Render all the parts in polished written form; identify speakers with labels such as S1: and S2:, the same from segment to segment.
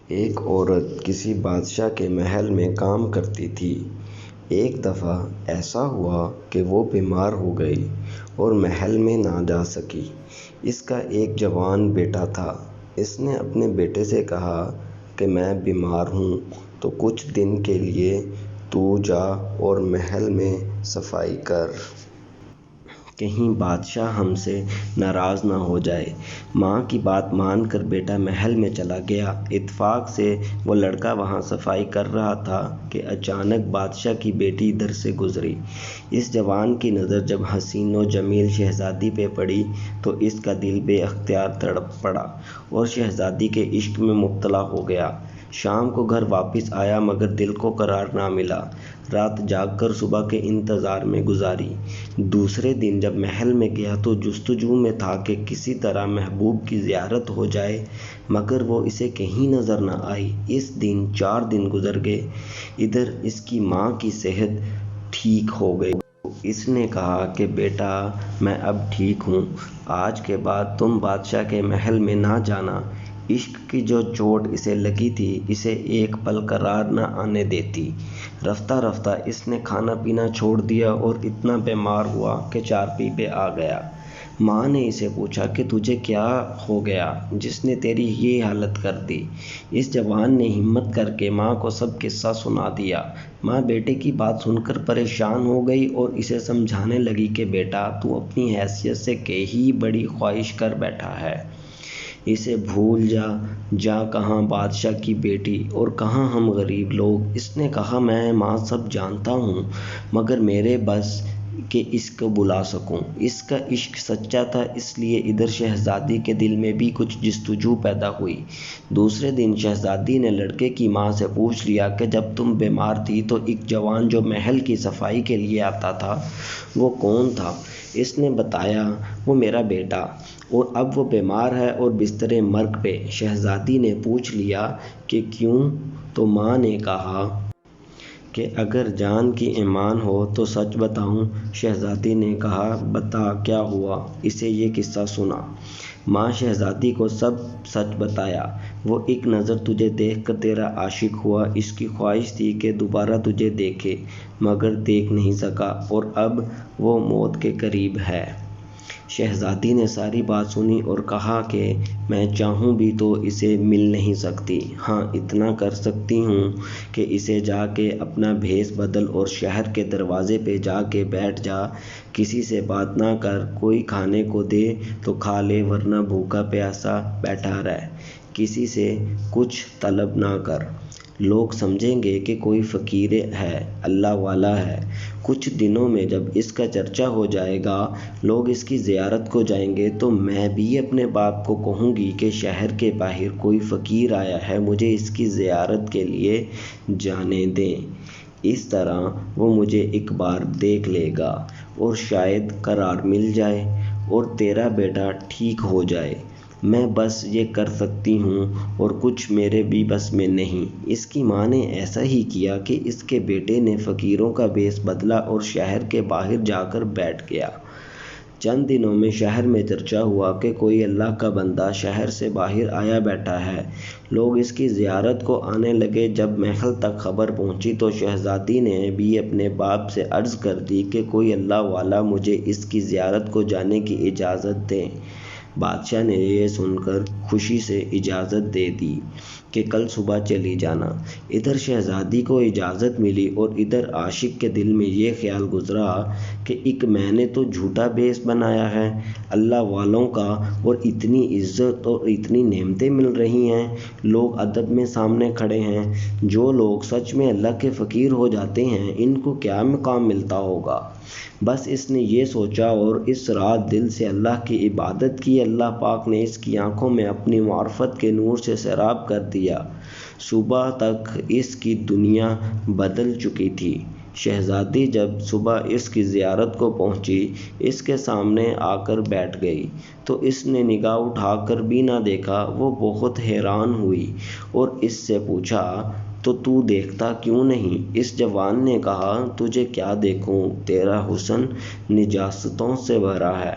S1: ایک عورت کسی بادشاہ کے محل میں کام کرتی تھی۔ ایک دفعہ ایسا ہوا کہ وہ بیمار ہو گئی اور محل میں نہ جا سکی۔ اس کا ایک جوان بیٹا تھا۔ اس نے اپنے بیٹے سے کہا کہ میں بیمار ہوں تو کچھ دن کے لیے تو جا اور محل میں صفائی کر۔ کہیں بادشاہ ہم سے ناراض نہ ہو جائے۔ ماں کی بات مان کر بیٹا محل میں چلا گیا۔ اتفاق سے وہ لڑکا وہاں صفائی کر رہا تھا کہ اچانک بادشاہ کی بیٹی ادھر سے گزری۔ اس جوان کی نظر جب حسین و جمیل شہزادی پہ پڑی تو اس کا دل بے اختیار تڑپ پڑا اور شہزادی کے عشق میں مبتلا ہو گیا۔ شام کو گھر واپس آیا مگر دل کو قرار نہ ملا۔ رات جاگ کر صبح کے انتظار میں گزاری۔ دوسرے دن جب محل میں گیا تو جستجو میں تھا کہ کسی طرح محبوب کی زیارت ہو جائے مگر وہ اسے کہیں نظر نہ آئی۔ اس دن 4 دن گزر گئے۔ ادھر اس کی ماں کی صحت ٹھیک ہو گئی۔ اس نے کہا کہ بیٹا میں اب ٹھیک ہوں، آج کے بعد تم بادشاہ کے محل میں نہ جانا۔ عشق کی جو چوٹ اسے لگی تھی اسے ایک پل قرار نہ آنے دیتی۔ رفتہ رفتہ اس نے کھانا پینا چھوڑ دیا اور اتنا بیمار ہوا کہ چارپائی پہ آ گیا۔ ماں نے اسے پوچھا کہ تجھے کیا ہو گیا جس نے تیری یہ حالت کر دی؟ اس جوان نے ہمت کر کے ماں کو سب قصہ سنا دیا۔ ماں بیٹے کی بات سن کر پریشان ہو گئی اور اسے سمجھانے لگی کہ بیٹا تو اپنی حیثیت سے ہی بڑی خواہش کر بیٹھا ہے، اسے بھول جا۔ جا کہاں بادشاہ کی بیٹی اور کہاں ہم غریب لوگ۔ اس نے کہا میں ماں سب جانتا ہوں مگر میرے بس کہ اس کو بلا سکوں۔ اس کا عشق سچا تھا اس لیے ادھر شہزادی کے دل میں بھی کچھ جستجو پیدا ہوئی۔ دوسرے دن شہزادی نے لڑکے کی ماں سے پوچھ لیا کہ جب تم بیمار تھی تو ایک جوان جو محل کی صفائی کے لیے آتا تھا وہ کون تھا؟ اس نے بتایا وہ میرا بیٹا اور اب وہ بیمار ہے اور بستر مرگ پہ۔ شہزادی نے پوچھ لیا کہ کیوں؟ تو ماں نے کہا کہ اگر جان کی امان ہو تو سچ بتاؤں؟ شہزادی نے کہا بتا کیا ہوا؟ اسے یہ قصہ سنا۔ ماں شہزادی کو سب سچ بتایا۔ وہ ایک نظر تجھے دیکھ کر تیرا عاشق ہوا، اس کی خواہش تھی کہ دوبارہ تجھے دیکھے مگر دیکھ نہیں سکا اور اب وہ موت کے قریب ہے۔ شہزادی نے ساری بات سنی اور کہا کہ میں چاہوں بھی تو اسے مل نہیں سکتی، ہاں اتنا کر سکتی ہوں کہ اسے جا کے اپنا بھیس بدل اور شہر کے دروازے پہ جا کے بیٹھ جا، کسی سے بات نہ کر، کوئی کھانے کو دے تو کھا لے ورنہ بھوکا پیاسا بیٹھا رہ، کسی سے کچھ طلب نہ کر۔ لوگ سمجھیں گے کہ کوئی فقیر ہے، اللہ والا ہے۔ کچھ دنوں میں جب اس کا چرچا ہو جائے گا، لوگ اس کی زیارت کو جائیں گے تو میں بھی اپنے باپ کو کہوں گی کہ شہر کے باہر کوئی فقیر آیا ہے، مجھے اس کی زیارت کے لیے جانے دیں۔ اس طرح وہ مجھے ایک بار دیکھ لے گا اور شاید قرار مل جائے اور تیرا بیٹا ٹھیک ہو جائے۔ میں بس یہ کر سکتی ہوں اور کچھ میرے بھی بس میں نہیں۔ اس کی ماں نے ایسا ہی کیا کہ اس کے بیٹے نے فقیروں کا بھیس بدلا اور شہر کے باہر جا کر بیٹھ گیا۔ چند دنوں میں شہر میں چرچا ہوا کہ کوئی اللہ کا بندہ شہر سے باہر آیا بیٹھا ہے۔ لوگ اس کی زیارت کو آنے لگے۔ جب محل تک خبر پہنچی تو شہزادی نے بھی اپنے باپ سے عرض کر دی کہ کوئی اللہ والا مجھے اس کی زیارت کو جانے کی اجازت دے۔ بادشاہ نے یہ سن کر خوشی سے اجازت دے دی کہ کل صبح چلی جانا۔ ادھر شہزادی کو اجازت ملی اور ادھر عاشق کے دل میں یہ خیال گزرا کہ ایک میں نے تو جھوٹا بھیس بنایا ہے اللہ والوں کا اور اتنی عزت اور اتنی نعمتیں مل رہی ہیں، لوگ ادب میں سامنے کھڑے ہیں، جو لوگ سچ میں اللہ کے فقیر ہو جاتے ہیں ان کو کیا مقام ملتا ہوگا۔ بس اس نے یہ سوچا اور اس رات دل سے اللہ کی عبادت کی۔ اللہ پاک نے اس کی آنکھوں میں اپنی معرفت کے نور سے سیراب کر دیا۔ صبح تک اس کی دنیا بدل چکی تھی۔ شہزادی جب صبح اس کی زیارت کو پہنچی، اس کے سامنے آ کر بیٹھ گئی تو اس نے نگاہ اٹھا کر بھی نہ دیکھا۔ وہ بہت حیران ہوئی اور اس سے پوچھا تو دیکھتا کیوں نہیں؟ اس جوان نے کہا تجھے کیا دیکھوں، تیرا حسن نجاستوں سے بھرا ہے،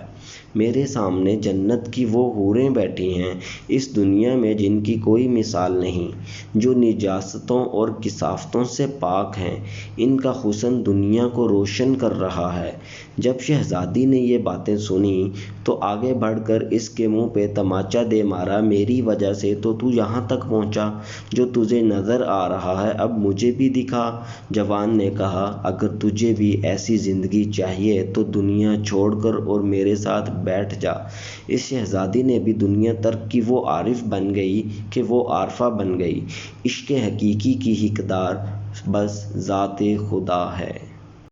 S1: میرے سامنے جنت کی وہ حوریں بیٹھی ہیں اس دنیا میں جن کی کوئی مثال نہیں، جو نجاستوں اور کثافتوں سے پاک ہیں۔ ان کا حسن دنیا کو روشن کر رہا ہے۔ جب شہزادی نے یہ باتیں سنیں تو آگے بڑھ کر اس کے منہ پہ تماچا دے مارا، میری وجہ سے تو یہاں تک پہنچا، جو تجھے نظر آ رہا ہے اب مجھے بھی دکھا۔ جوان نے کہا، اگر تجھے بھی ایسی زندگی چاہیے تو دنیا چھوڑ کر اور میرے ساتھ بیٹھ جا۔ اس شہزادی نے بھی دنیا ترک کی، وہ عارف بن گئی کہ وہ عارفہ بن گئی۔ عشق حقیقی کی حقدار بس ذات خدا ہے۔